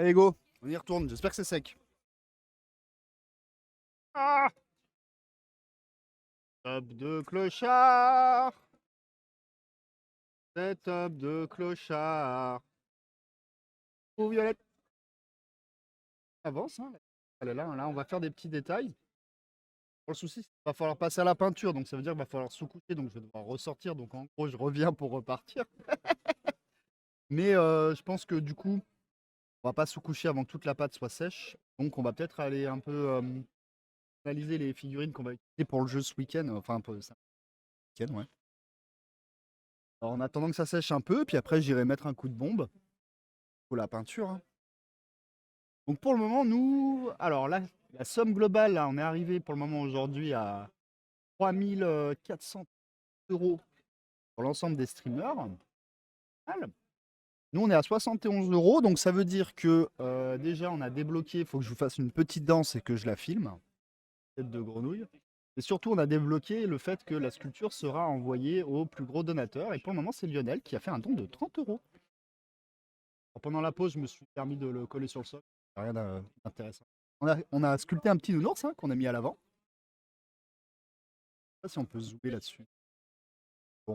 Allez, go. On y retourne. J'espère que c'est sec. Ah, top de clochard. C'est top de clochard. Oh, Violette. Avance, hein. Là, on va faire des petits détails. Pour le souci, il va falloir passer à la peinture. Donc, ça veut dire qu'il va falloir sous-coucher. Donc, je vais devoir ressortir. Donc, en gros, je reviens pour repartir. Mais je pense que du coup, on va pas sous-coucher avant que toute la pâte soit sèche. Donc, on va peut-être aller un peu analyser les figurines qu'on va utiliser pour le jeu ce week-end. Enfin, un peu ça. Week-end, ouais. Alors, en attendant que ça sèche un peu, puis après, j'irai mettre un coup de bombe pour la peinture, hein. Donc, pour le moment, nous, alors là, la somme globale, là, on est arrivé pour le moment aujourd'hui à 3400 euros pour l'ensemble des streamers. Mal. Nous, on est à 71 euros, donc ça veut dire que déjà, on a débloqué. Il faut que je vous fasse une petite danse et que je la filme. Tête de grenouille. Et surtout, on a débloqué le fait que la sculpture sera envoyée au plus gros donateur. Et pour le moment, c'est Lionel qui a fait un don de 30 euros. Alors, pendant la pause, je me suis permis de le coller sur le sol. Rien d'intéressant. On a sculpté un petit nounours, hein, qu'on a mis à l'avant. Je sais pas si on peut zoomer là-dessus. Bon.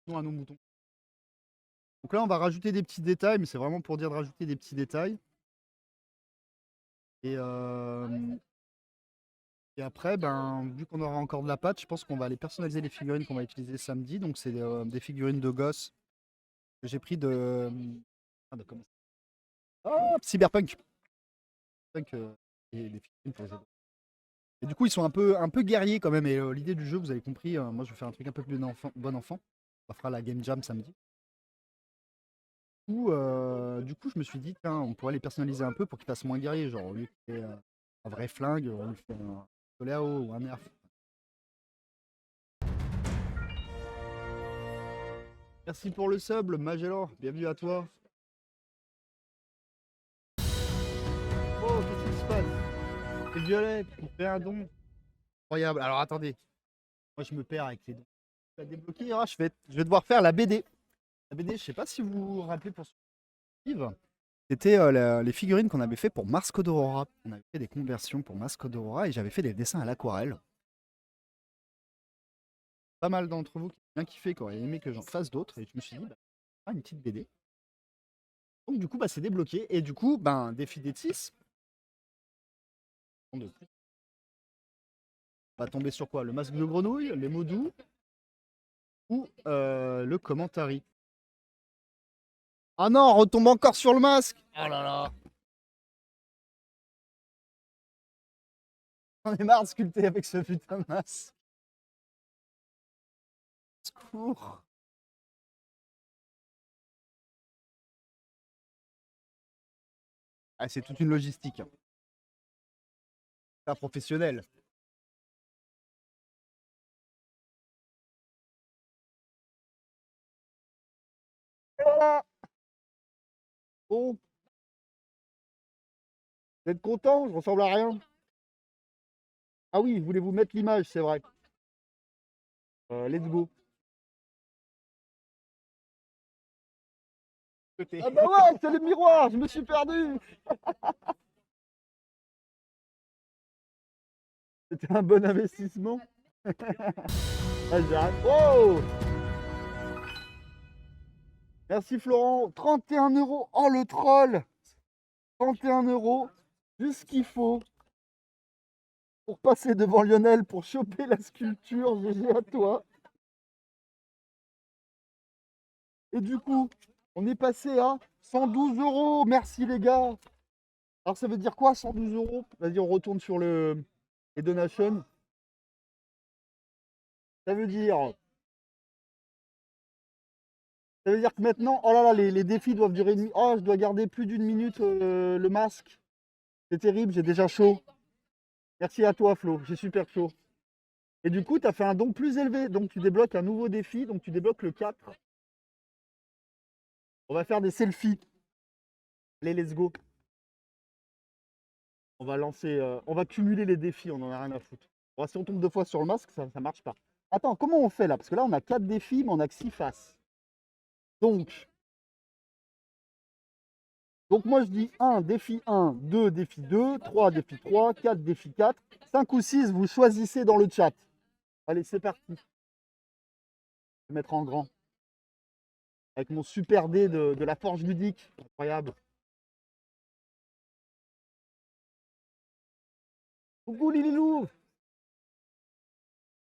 Non, à nos moutons. Donc là, on va rajouter des petits détails, mais c'est vraiment pour dire de rajouter des petits détails. Et, et après, ben, vu qu'on aura encore de la pâte, je pense qu'on va aller personnaliser les figurines qu'on va utiliser samedi. Donc, c'est des figurines de gosses que j'ai pris de comment Cyberpunk. Et les figurines pour les ados. Et du coup, ils sont un peu guerriers quand même. Et l'idée du jeu, vous avez compris, moi je vais faire un truc un peu plus bon enfant. On fera la Game Jam samedi. Du coup, je me suis dit, tiens, on pourrait les personnaliser un peu pour qu'ils fassent moins guerriers. Genre, au lieu qu'il y ait un vrai flingue, on lui fait un pistolet à eau ou un nerf. Merci pour le sub, le Magellan. Bienvenue à toi. Oh, qu'est-ce qui se passe? C'est Violette, il fait un don. Incroyable. Alors attendez, moi je me perds avec les dons. Je vais débloquer. Ah, je vais devoir faire la BD. La BD, je sais pas si vous vous rappelez pour ceux qui suivent. C'était les figurines qu'on avait fait pour Mars Code Aurora. On avait fait des conversions pour Mars Code Aurora et j'avais fait des dessins à l'aquarelle. Pas mal d'entre vous qui ont bien kiffé, qui auraient aimé que j'en fasse d'autres. Et je me suis dit, bah, une petite BD. Donc du coup, bah, c'est débloqué. Et du coup, ben, défi des 6. On va tomber sur quoi? Le masque de grenouille, les mots doux ou le commentary. Ah non, on retombe encore sur le masque. Oh là là. On est marre de sculpter avec ce putain de masque. Secours. Ah, c'est toute une logistique, hein. Pas professionnel. Et voilà. Bon, vous êtes content? Je ressemble à rien. Ah oui, voulez-vous mettre l'image, c'est vrai. Let's go. Ah bah ouais, c'est le miroir, je me suis perdu. C'était un bon investissement. Ah, j'arrête. Oh! Merci Florent. 31 euros. Oh le troll! 31 euros. Juste ce qu'il faut pour passer devant Lionel pour choper la sculpture. GG à toi. Et du coup, on est passé à 112 euros. Merci les gars. Alors ça veut dire quoi 112 euros? Vas-y, on retourne sur les donations. Ça veut dire Ça veut dire que maintenant, oh là là, les défis doivent durer une minute. Oh, je dois garder plus d'une minute le masque. C'est terrible, j'ai déjà chaud. Merci à toi, Flo, j'ai super chaud. Et du coup, tu as fait un don plus élevé. Donc, tu débloques un nouveau défi. Donc, tu débloques le 4. On va faire des selfies. Allez, let's go. On va lancer, on va cumuler les défis. On en a rien à foutre. Bon, si on tombe 2 fois sur le masque, ça ne marche pas. Attends, comment on fait là? Parce que là, on a 4 défis, mais on a que 6 faces. Donc, Donc moi je dis 1, défi 1, 2, défi 2, 3, défi 3, 4, défi 4, 5 ou 6, vous choisissez dans le chat. Allez, c'est parti. Je vais mettre en grand. Avec mon super dé de la forge ludique. Incroyable. Coucou Lililou.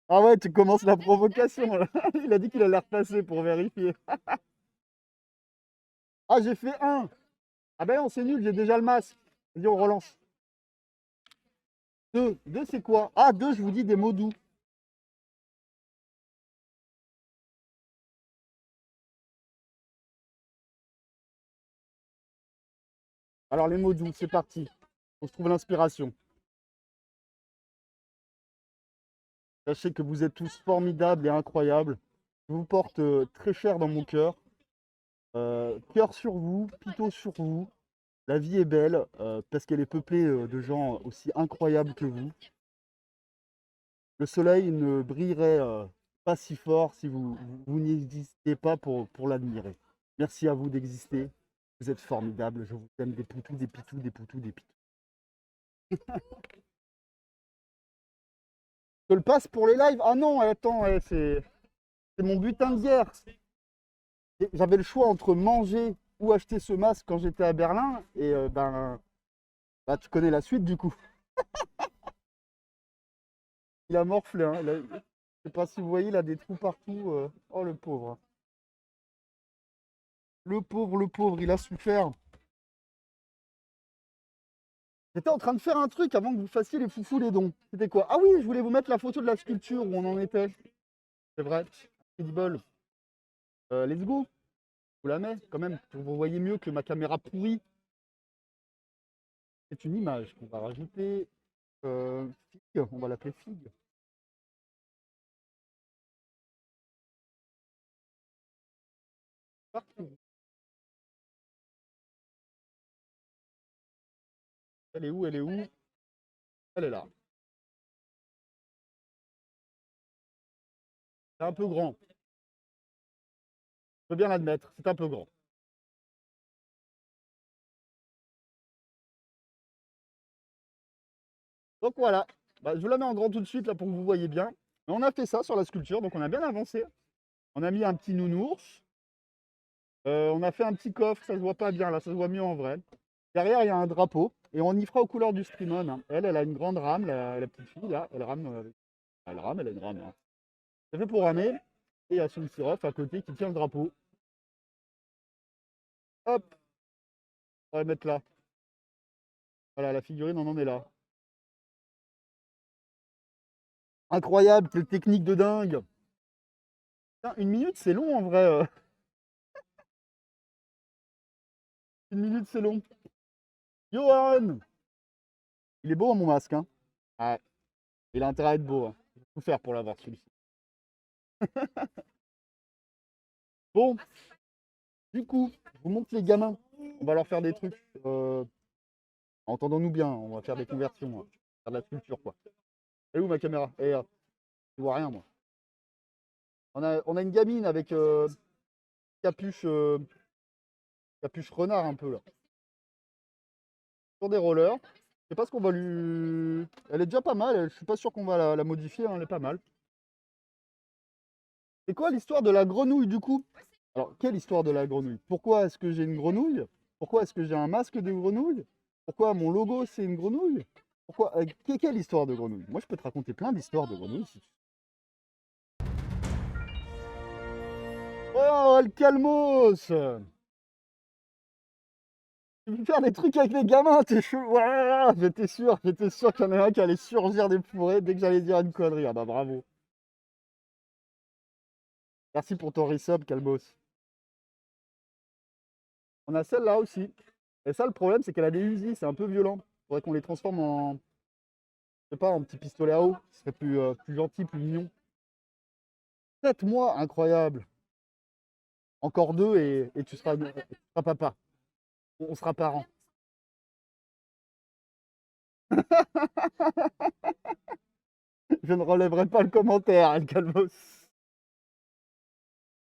Ah ouais, tu commences la provocation là. Il a dit qu'il allait repasser pour vérifier. Ah, j'ai fait 1. Ah ben non, c'est nul, j'ai déjà le masque. Vas-y, on relance. 2. 2, c'est quoi? Ah, 2, je vous dis des mots doux. Alors, les mots doux, c'est parti. On se trouve l'inspiration. Sachez que vous êtes tous formidables et incroyables. Je vous porte très cher dans mon cœur. Cœur sur vous, pito sur vous. La vie est belle parce qu'elle est peuplée de gens aussi incroyables que vous. Le soleil ne brillerait pas si fort si vous n'existiez pas pour l'admirer. Merci à vous d'exister. Vous êtes formidables. Je vous aime des poutous, des pitous, des poutous, des pitous. Je le passe pour les lives? Ah non, attends, c'est mon butin de guerre. J'avais le choix entre manger ou acheter ce masque quand j'étais à Berlin. Et bah, tu connais la suite du coup. Il a morflé. Hein. Je sais pas si vous voyez, il a des trous partout. Oh le pauvre. Le pauvre, il a souffert. J'étais en train de faire un truc avant que vous fassiez les foufous les dons. C'était quoi? Ah oui, je voulais vous mettre la photo de la sculpture où on en était. C'est vrai. Incredible. Let's go. Je vous la mets quand même pour vous voyez mieux que ma caméra pourrie. C'est une image qu'on va rajouter. Figue, on va l'appeler figue. Partout. Elle est où? Elle est où? Elle est là. C'est un peu grand. Je peux bien l'admettre, c'est un peu grand. Donc voilà. Bah, je vous la mets en grand tout de suite là pour que vous voyez bien. Mais on a fait ça sur la sculpture, donc on a bien avancé. On a mis un petit nounours. On a fait un petit coffre, ça se voit pas bien là, ça se voit mieux en vrai. Derrière, il y a un drapeau et on y fera aux couleurs du Streamon. Hein. Elle a une grande rame, la petite fille là, elle rame. Elle rame, elle a une rame. Hein. C'est fait pour ramer. Et il y a son sirop à côté qui tient le drapeau. Hop, on va le mettre là. Voilà, la figurine, on en est là. Incroyable, quelle technique de dingue. Putain, 1 minute, c'est long en vrai. 1 minute, c'est long. Johan! Il est beau mon masque, hein? Ouais, il a intérêt à être beau. Hein. Je vais tout faire pour l'avoir celui-ci. Bon, du coup, je vous montre les gamins. On va leur faire des trucs. Entendons-nous bien, on va faire des conversions. Hein. Faire de la sculpture, quoi. Elle est où ma caméra? Je vois rien, moi. On a une gamine avec capuche, capuche renard un peu là. Sur des rollers. Je sais pas ce qu'on va lui. Elle est déjà pas mal. Je suis pas sûr qu'on va la modifier. Hein, elle est pas mal. C'est quoi l'histoire de la grenouille du coup? Alors, quelle histoire de la grenouille? Pourquoi est-ce que j'ai une grenouille? Pourquoi est-ce que j'ai un masque de grenouille? Pourquoi mon logo c'est une grenouille? Pourquoi quelle histoire de grenouille? Moi, je peux te raconter plein d'histoires de grenouilles. Oh, le calmos! Tu veux faire des trucs avec les gamins, t'es chaud. Ouais, j'étais sûr qu'il y en a un qui allait surgir des fourrés dès que j'allais dire une connerie. Ah bah bravo. Merci pour ton resub, Calmos. On a celle-là aussi. Et ça, le problème, c'est qu'elle a des Uzi, c'est un peu violent. Faudrait qu'on les transforme en, je sais pas, en petit pistolet à eau. Ce serait plus gentil, plus mignon. 7 mois, incroyable. Encore 2 et tu seras papa. On sera parents. Je ne relèverai pas le commentaire, El Calmos.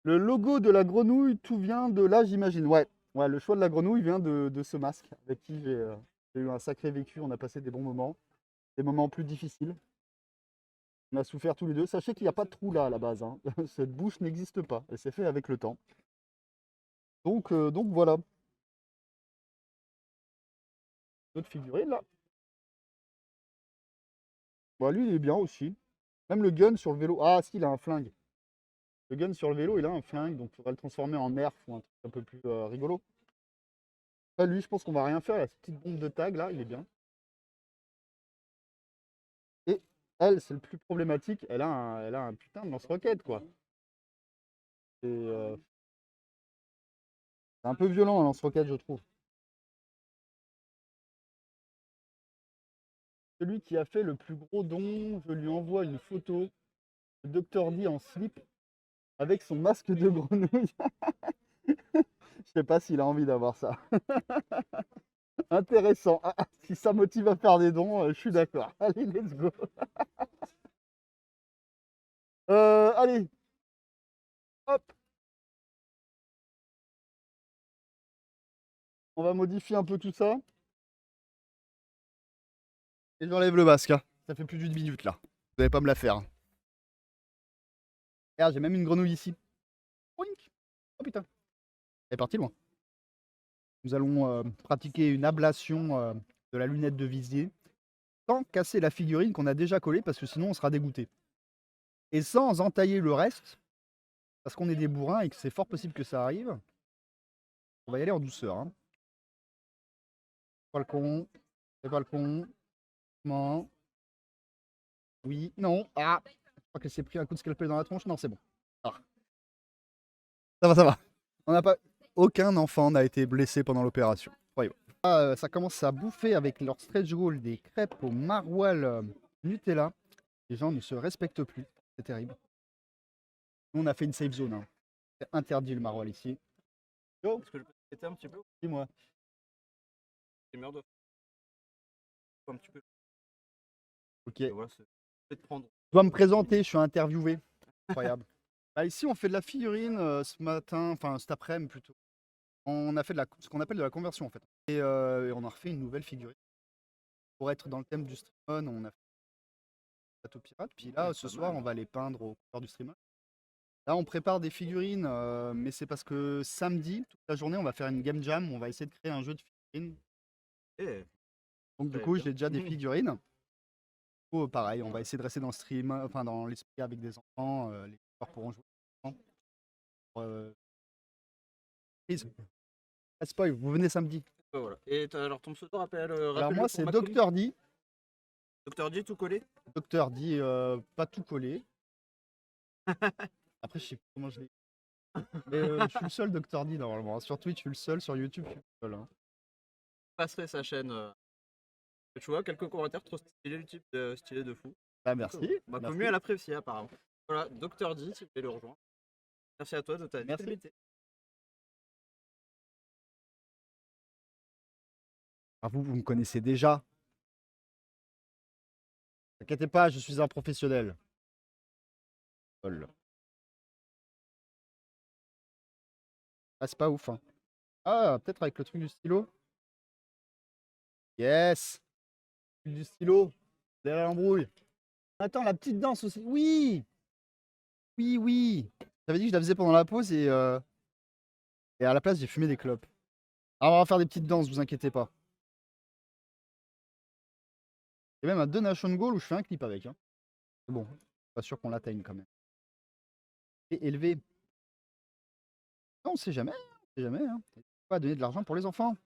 Le logo de la grenouille, tout vient de là, j'imagine. Ouais. Ouais, le choix de la grenouille vient de ce masque avec qui j'ai eu un sacré vécu. On a passé des bons moments, des moments plus difficiles. On a souffert tous les deux. Sachez qu'il n'y a pas de trou là à la base, hein. Cette bouche n'existe pas. Elle s'est fait avec le temps. Donc voilà. Notre figurine là. Bah, lui, il est bien aussi. Même le gun sur le vélo. Ah, si, il a un flingue. Le gun sur le vélo, il a un flingue, donc il faudrait le transformer en nerf ou un truc un peu plus rigolo. Là, lui, je pense qu'on va rien faire. La petite bombe de tag là, il est bien. Et elle, c'est le plus problématique. Elle a un putain de lance-roquette, quoi. C'est un peu violent, un lance-roquette, je trouve. Celui qui a fait le plus gros don, je lui envoie une photo de Dr. D en slip avec son masque de grenouille. Je sais pas s'il a envie d'avoir ça. Intéressant. Ah, si ça motive à faire des dons, je suis d'accord. Allez, let's go. Allez, hop. On va modifier un peu tout ça. Et j'enlève le masque, hein. Ça fait plus d'une minute là. Vous n'allez pas me la faire, hein. Regarde, j'ai même une grenouille ici. Oink. Oh putain. Elle est partie loin. Nous allons pratiquer une ablation de la lunette de visier sans casser la figurine qu'on a déjà collée parce que sinon on sera dégoûté. Et sans entailler le reste, parce qu'on est des bourrins et que c'est fort possible que ça arrive, on va y aller en douceur, hein. Pas le con, c'est pas le con. Non. Oui, non. Ah, je crois qu'elle s'est pris un coup de scalpel dans la tronche. Non, c'est bon. Ah. Ça va, ça va. On n'a pas. Aucun enfant n'a été blessé pendant l'opération. Croyez-moi. Ah, ça commence à bouffer avec leur stretch goal des crêpes au maroilles Nutella. Les gens ne se respectent plus. C'est terrible. Nous, on a fait une safe zone, hein. C'est interdit le maroilles ici. Yo, Est-ce que je peux t'aider un petit peu? dis-moi. C'est merde. Un petit peu. Ok. Voilà, c'est peut-être prendre. Je dois me présenter, je suis interviewé. Incroyable. Bah, ici, on fait de la figurine ce matin, enfin cet après-midi plutôt. On a fait ce qu'on appelle de la conversion en fait. Et on a refait une nouvelle figurine. Pour être dans le thème du streamon, on a fait un bateau pirate. Puis là, Ouais, ce pas soir, mal. on va les peindre au couleurs du streamon. Là, on prépare des figurines, mais c'est parce que samedi, toute la journée, on va faire une game jam. On va essayer de créer un jeu de figurines. Eh, Donc du ça va coup, être bien. j'ai déjà des figurines. Du coup, pareil, on va essayer de rester dans le stream, enfin dans l'esprit avec des enfants. Les joueurs pourront jouer. Euh, please, pas de spoil, vous venez samedi. Ouais, voilà. Et alors ton pseudo, Alors rappelle-le moi, pour c'est ma commu. Dr. D. Docteur J tout collé. Dr. D, pas tout collé. Après, je sais plus comment je l'ai. Mais je suis le seul Dr. D normalement. Sur Twitch, je suis le seul. Sur YouTube, je suis le seul, hein. Je passerai sa chaîne. Tu vois, quelques commentaires trop stylés, le type stylé de fou. Bah, merci. Ma Merci. commu, elle apprécie apparemment. Voilà, Docteur D, si vous voulez le rejoindre. Merci à toi de ta Merci. disponibilité. Ah, vous me connaissez déjà. T'inquiétez pas, je suis un professionnel. Lol. Ah, c'est pas ouf, hein. Ah, peut-être avec le truc du stylo. Yes. Le truc du stylo. Derrière l'embrouille. Attends, la petite danse aussi. Oui. Oui, oui. J'avais dit que je la faisais pendant la pause et à la place, j'ai fumé des clopes. Alors, on va faire des petites danses, vous inquiétez pas. Il y a même un Donation Goal où je fais un clip avec, hein. C'est bon, pas sûr qu'on l'atteigne quand même. Et élevé. Non, on sait jamais, on sait jamais, hein. Pas donner de l'argent pour les enfants.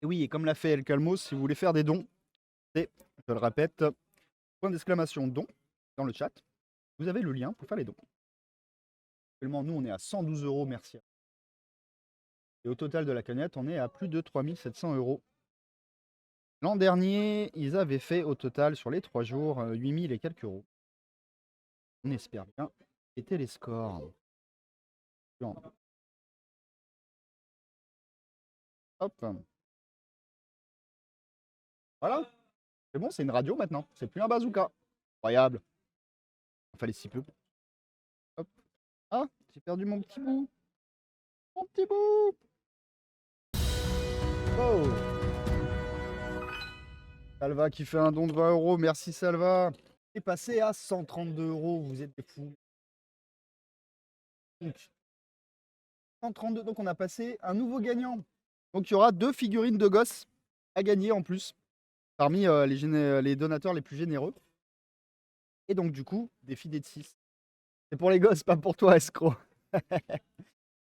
Et oui, et comme l'a fait El Calmos, si vous voulez faire des dons, c'est, je le répète, point d'exclamation don dans le chat. Vous avez le lien pour faire les dons. Actuellement, nous, on est à 112 €, merci. Et au total de la cagnotte, on est à plus de 3700 €. L'an dernier, ils avaient fait au total sur les 3 jours 8000 et quelques euros. On espère bien péter les scores. Hop. Voilà. C'est bon, c'est une radio maintenant. C'est plus un bazooka. Incroyable. Il fallait si peu. Hop. Ah, j'ai perdu mon petit bout. Mon petit bout. Oh. Salva qui fait un don de 20 €. Merci Salva. est passé à 132 €. Vous êtes des fous. Donc, 132. Donc on a passé un nouveau gagnant. Donc il y aura 2 figurines de gosses à gagner en plus parmi les donateurs les plus généreux. Et donc du coup, des filles de 6. C'est pour les gosses, pas pour toi, escroc.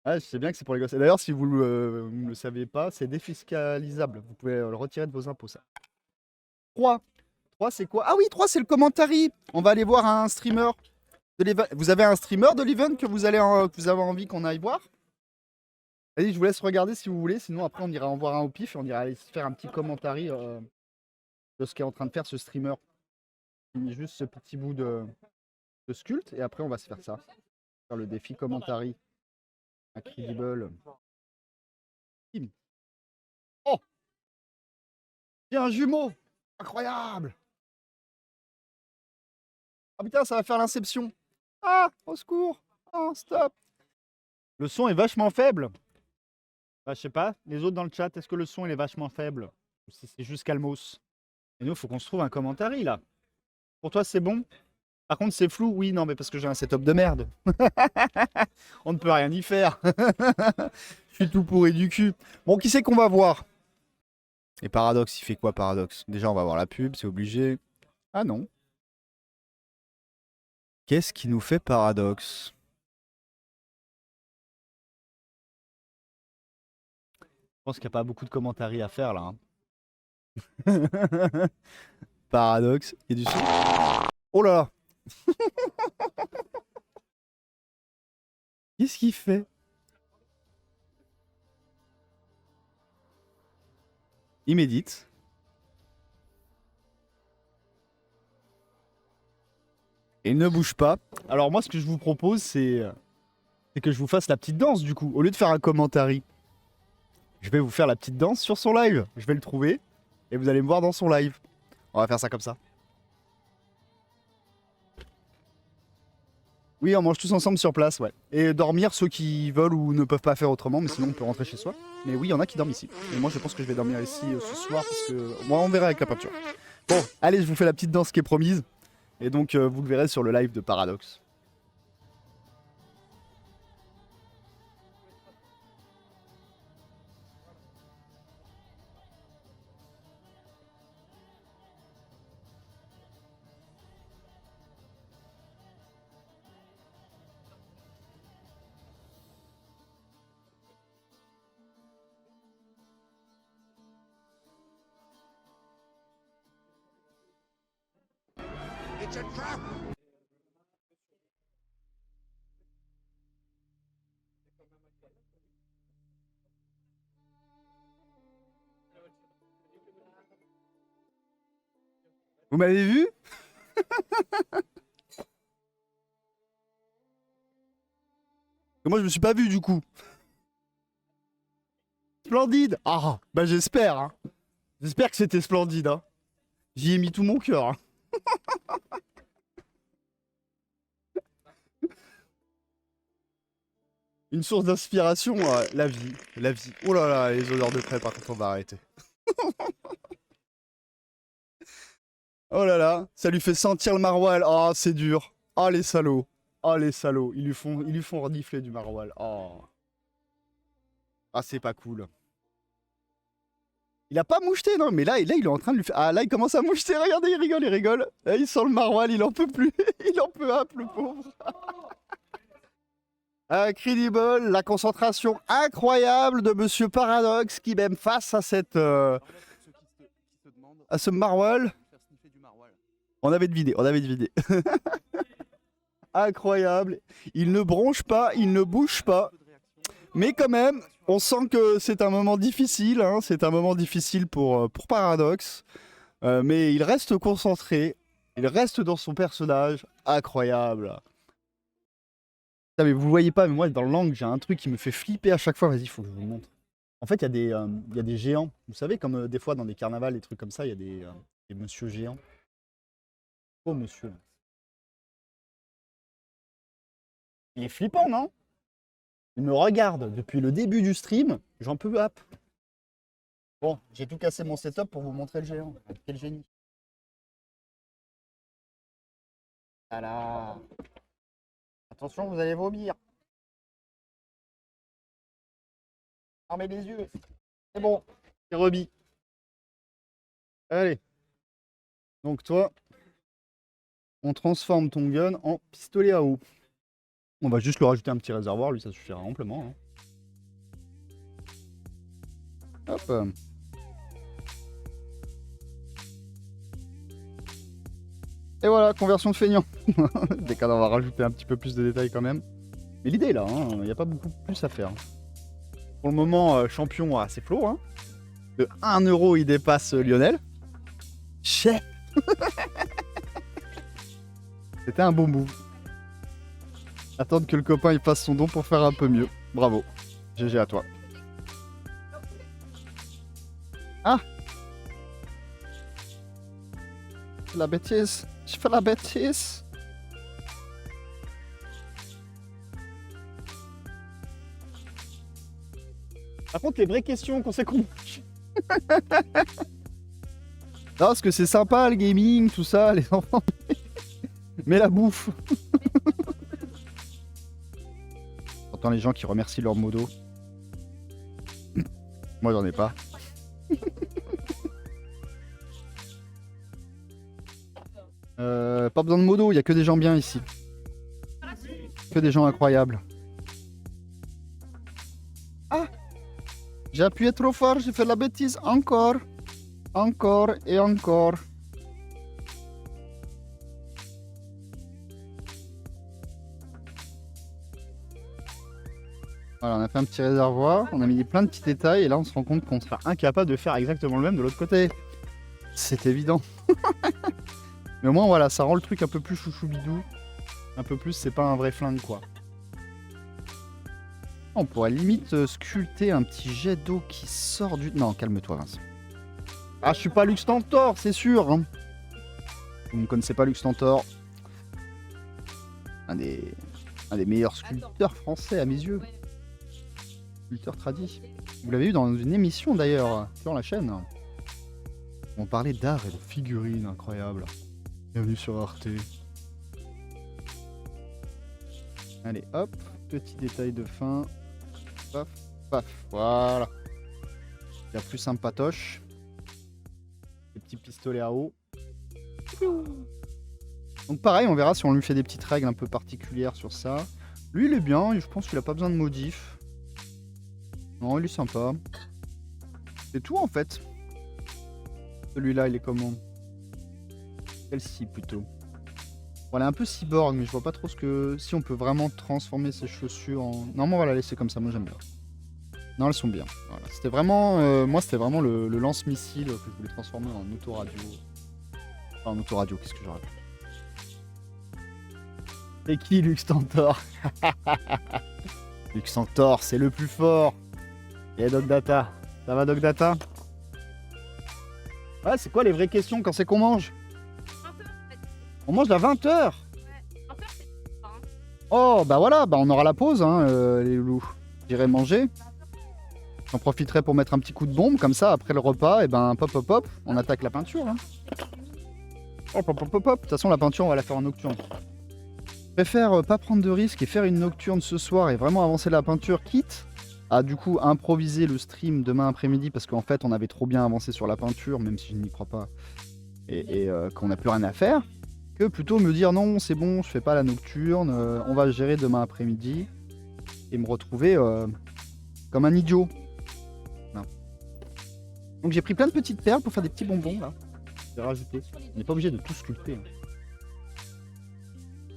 Ah, je sais bien que c'est pour les gosses. Et d'ailleurs, si vous ne le savez pas, c'est défiscalisable. Vous pouvez le retirer de vos impôts, ça. 3. 3, c'est quoi? Ah oui, 3, c'est le commentary. On va aller voir un streamer. Vous avez un streamer de l'event que vous avez envie qu'on aille voir? Allez, je vous laisse regarder si vous voulez. Sinon, après, on ira en voir un au pif et on ira aller se faire un petit commentary de ce qu'est en train de faire ce streamer. Il juste ce petit bout de sculpte. Et après, on va se faire ça. Faire le défi commentary. Incredible. Oh! J'ai un jumeau! Incroyable! Ah putain, ça va faire l'inception. Ah! Au secours! Oh, stop! Le son est vachement faible. Bah, je sais pas. Les autres dans le chat, est-ce que le son il est vachement faible? Ou si c'est juste calmos? Et nous, il faut qu'on se trouve un commentary là. Pour toi, c'est bon? Par contre, c'est flou? Oui, non, mais parce que j'ai un setup de merde. On ne peut rien y faire. Je suis tout pourri du cul. Bon, qui c'est qu'on va voir? Et Paradox, il fait quoi Paradox? Déjà, on va voir la pub, c'est obligé. Ah non. Qu'est-ce qui nous fait Paradox? Je pense qu'il n'y a pas beaucoup de commentaires à faire là. Hein. Paradox, il y a du son. Oh là là! Qu'est-ce qu'il fait? Il médite. Et il ne bouge pas. Alors moi, ce que je vous propose, c'est que je vous fasse la petite danse du coup. Au lieu de faire un commentary, je vais vous faire la petite danse sur son live. Je vais le trouver et vous allez me voir dans son live. On va faire ça comme ça. Oui, on mange tous ensemble sur place, ouais. Et dormir ceux qui veulent ou ne peuvent pas faire autrement, mais sinon on peut rentrer chez soi. Mais oui, il y en a qui dorment ici. Et moi, je pense que je vais dormir ici ce soir parce que moi, on verra avec la peinture. Bon, allez, je vous fais la petite danse qui est promise. Et donc, vous le verrez sur le live de Paradox. It's a trap! Vous m'avez vu? Et moi, je me suis pas vu du coup. Splendide! Ah, bah j'espère. Hein. J'espère que c'était splendide. Hein. J'y ai mis tout mon cœur. Hein. Une source d'inspiration, la vie. La vie. Oh là là, les odeurs de près, par contre, on va arrêter. Oh là là, ça lui fait sentir le maroilles. Oh, c'est dur. Oh, les salauds. Oh, les salauds. Ils lui font renifler du maroilles. Oh. Ah, c'est pas cool. Il a pas moucheté, non, mais là, il est en train de lui faire. Ah, là, il commence à moucheter. Regardez, il rigole, il rigole. Là, il sent le maroilles, il en peut plus. Il en peut plus, le pauvre. Incredible, la concentration incroyable de Monsieur Paradox qui, même face à cette. À ce maroilles. On avait deviné, on avait deviné. Incroyable. Il ne bronche pas, il ne bouge pas. Mais quand même, on sent que c'est un moment difficile. Hein, c'est un moment difficile pour Paradox. Mais il reste concentré. Il reste dans son personnage. Incroyable. Putain, mais vous voyez pas, mais moi, dans l'angle, j'ai un truc qui me fait flipper à chaque fois. Vas-y, il faut que je vous montre. En fait, il y a des géants. Vous savez, comme des fois dans des carnavals, des trucs comme ça, il y a des monsieur géants. Oh, monsieur. Il est flippant, non? Il me regarde depuis le début du stream, j'en peux hop. Bon, j'ai tout cassé mon setup pour vous montrer le géant. Quel génie. Voilà. Attention, vous allez vomir. Fermez les yeux. C'est bon, c'est remis. Allez. Donc toi, on transforme ton gun en pistolet à eau. On va juste lui rajouter un petit réservoir, lui ça suffira amplement. Hein. Hop. Et voilà, conversion de feignant. Dès qu'on va rajouter un petit peu plus de détails quand même. Mais l'idée est là, il n'y a pas beaucoup plus à faire. Pour le moment, champion assez flot. Hein. De 1 euro, il dépasse Lionel. Chef. C'était un bon move. Attendre que le copain il fasse son don pour faire un peu mieux. Bravo. GG à toi. Ah, je fais la bêtise. Je fais la bêtise. Par contre, les vraies questions qu'on sait qu'on... Non, parce que c'est sympa le gaming, tout ça, les enfants. Mais la bouffe. J'entends les gens qui remercient leur modo. Moi, j'en ai pas. Pas besoin de modo, il y a que des gens bien ici. Que des gens incroyables. Ah! J'ai appuyé trop fort, j'ai fait la bêtise. Encore. Encore et encore. Voilà, on a fait un petit réservoir, on a mis plein de petits détails et là on se rend compte qu'on sera incapable de faire exactement le même de l'autre côté. C'est évident. Mais au moins voilà, ça rend le truc un peu plus chouchou bidou. Un peu plus, c'est pas un vrai flingue quoi. On pourrait limite sculpter un petit jet d'eau qui sort du... Non, calme-toi Vince. Ah, je suis pas Luxtentor, c'est sûr. Hein. Vous ne connaissez pas Luxtentor. Un des meilleurs sculpteurs français à mes yeux. Sculpteur tradi. Vous l'avez eu dans une émission d'ailleurs, sur la chaîne. On parlait d'art et de figurines, incroyable. Bienvenue sur Arte. Allez, hop, petit détail de fin. Paf, paf, voilà. Il y a plus sympatoche. Des petits pistolets à eau. Donc pareil, on verra si on lui fait des petites règles un peu particulières sur ça. Lui, il est bien, je pense qu'il a pas besoin de modif. Non, il est sympa. C'est tout en fait. Celui-là, il est comment? Celle-ci plutôt. Bon, elle est un peu cyborg, mais je vois pas trop ce que... Si on peut vraiment transformer ses chaussures en... Non, mais on va la laisser comme ça, moi j'aime bien. Non, elles sont bien. Voilà. C'était vraiment... moi, c'était vraiment le lance-missile que je voulais transformer en autoradio. Enfin, en autoradio, qu'est-ce que je raconte? C'est qui, Luxtentor? Luxtentor, c'est le plus fort. Et Doc Data. Ça va, Doc Data? Ouais, c'est quoi les vraies questions quand c'est qu'on mange? On mange à 20h. Oh, bah voilà, bah on aura la pause, hein, les loulous. J'irai manger. J'en profiterai pour mettre un petit coup de bombe, comme ça, après le repas, et ben pop pop pop, on attaque la peinture. Hein. Hop, hop, hop, hop, hop. De toute façon, la peinture, on va la faire en nocturne. Je préfère pas prendre de risques et faire une nocturne ce soir et vraiment avancer la peinture, quitte à du coup improviser le stream demain après-midi, parce qu'en fait, on avait trop bien avancé sur la peinture, même si je n'y crois pas, et qu'on n'a plus rien à faire. Que plutôt me dire non, c'est bon, je fais pas la nocturne, on va gérer demain après-midi et me retrouver comme un idiot. Non. Donc j'ai pris plein de petites perles pour faire des petits bonbons là. J'ai rajouté. On n'est pas obligé de tout sculpter.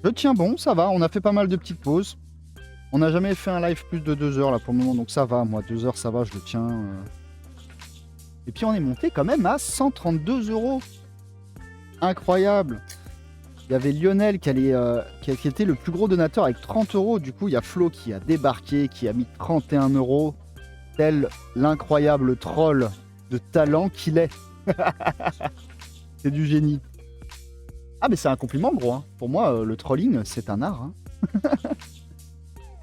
Je tiens bon, ça va, on a fait pas mal de petites pauses. On n'a jamais fait un live plus de 2 heures là pour le moment, donc ça va, moi 2 heures ça va, je le tiens. Et puis on est monté quand même à 132 €. Incroyable. Il y avait Lionel qui était le plus gros donateur avec 30 €. Du coup, il y a Flo qui a débarqué, qui a mis 31 €, tel l'incroyable troll de talent qu'il est. C'est du génie. Ah, mais c'est un compliment, gros. Hein. Pour moi, le trolling, c'est un art. Hein.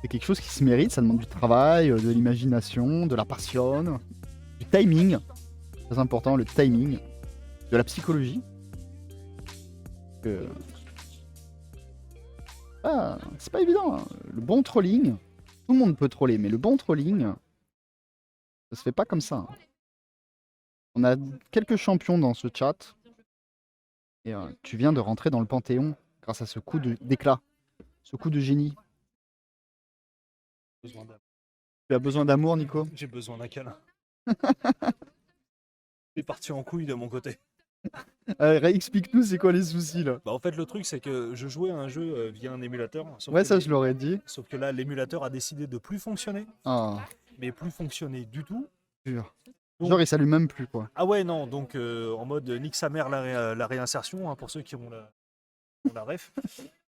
C'est quelque chose qui se mérite, ça demande du travail, de l'imagination, de la passion, du timing. Très important, le timing. De la psychologie. Euh, c'est pas évident. Hein. Le bon trolling, tout le monde peut troller, mais le bon trolling, ça se fait pas comme ça. Hein. On a quelques champions dans ce chat. Et tu viens de rentrer dans le Panthéon grâce à ce coup d'éclat, ce coup de génie. Tu as besoin d'amour, Nico? J'ai besoin d'un câlin. C'est parti en couille de mon côté. Explique-nous, c'est quoi les soucis là? Bah en fait le truc c'est que je jouais à un jeu via un émulateur. Ouais, ça je l'aurais dit. Sauf que là l'émulateur a décidé de plus fonctionner. Ah, Mais plus fonctionner du tout. dur. Donc- Genre il s'allume même plus quoi. Ah ouais non, donc en mode nique sa mère la réinsertion, hein, pour ceux qui ont la ref.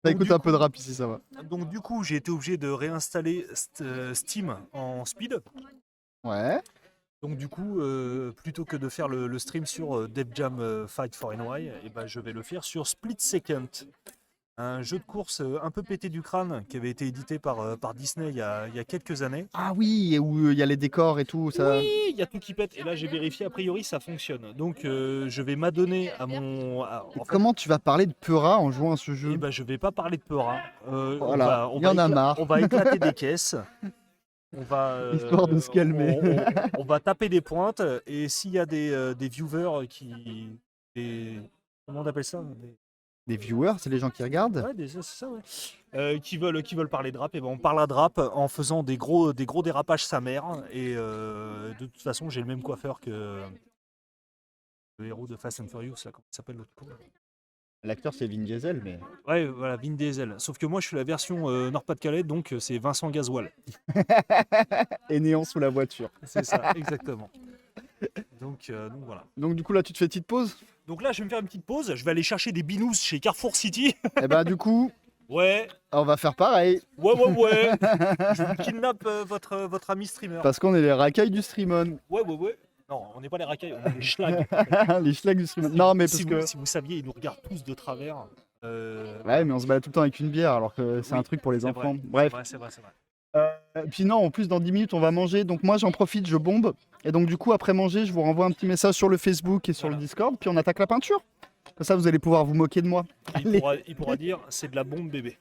Ça Donc, écoute du un peu de coup- rap ici, ça va. Donc du coup j'ai été obligé de réinstaller Steam en speed. Ouais. Donc du coup, plutôt que de faire le stream sur Def Jam Fight for NY, et ben, je vais le faire sur Split Second. Un jeu de course un peu pété du crâne qui avait été édité par Disney il y a quelques années. Ah oui, et où il y a les décors et tout, ça. Oui, il y a tout qui pète. Et là, j'ai vérifié, a priori, ça fonctionne. Donc, je vais m'adonner à mon... en fait, Comment tu vas parler de Peura en jouant à ce jeu? eh ben, je vais pas parler de Peura. Voilà, il y en a marre. On va éclater des caisses. On va, Histoire de se calmer. On va taper des pointes. Et s'il y a des viewers comment on appelle ça? Des viewers, c'est les gens qui regardent? Ouais, c'est ça, ouais. Qui veulent parler de rap, et ben on parlera de rap en faisant des gros dérapages sa mère. Et de toute façon, j'ai le même coiffeur que le héros de Fast and Furious, là, comment il s'appelle l'autre con? L'acteur c'est Vin Diesel, mais. Ouais, voilà, Vin Diesel. Sauf que moi, je suis la version Nord-Pas-de-Calais, donc c'est Vincent Gasoil. Et néant sous la voiture. C'est ça, exactement. Donc voilà. Donc du coup là tu te fais petite pause? Donc là, je vais me faire une petite pause. Je vais aller chercher des binous chez Carrefour City. Et bah du coup, Ouais, on va faire pareil. ouais. Je vous kidnappe votre ami streamer. Parce qu'on est les racailles du streamon. Ouais. Non, on n'est pas les racailles, on est les schlags. Les schlags du streamon. Non mais parce si, que. si vous saviez, ils nous regardent tous de travers. Ouais mais on se balade tout le temps avec une bière alors que c'est Oui, un truc pour les c'est enfants. vrai, Bref. c'est vrai. Puis non, en plus dans 10 minutes on va manger, donc moi j'en profite, je bombe. Et donc du coup après manger, je vous renvoie un petit message sur le Facebook et sur le Voilà. Discord, puis on attaque la peinture. Comme ça vous allez pouvoir vous moquer de moi. Allez. Il pourra dire c'est de la bombe bébé.